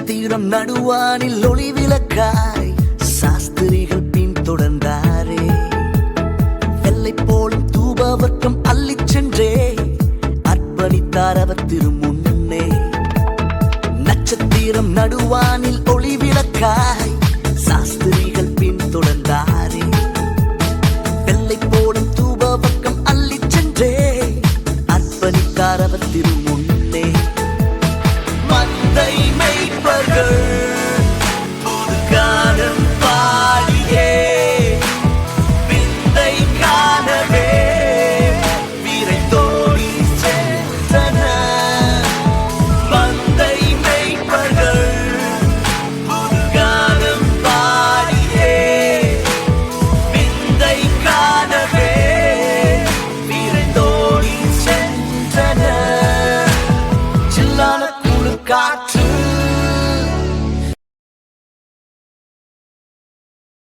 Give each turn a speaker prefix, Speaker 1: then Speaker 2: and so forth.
Speaker 1: நட்சத்திரம் நடுவானில் ஒளி விளக்காய் சாஸ்திரிகள் பின் தொடர்ந்தாரே. வெள்ளை போலும் தூபவர்க்கம் அள்ளிச் சென்றே அர்ப்பணித்தார் அவர் திருமுன்னே. நட்சத்திரம் நடுவானில் ஒளி விளக்காய்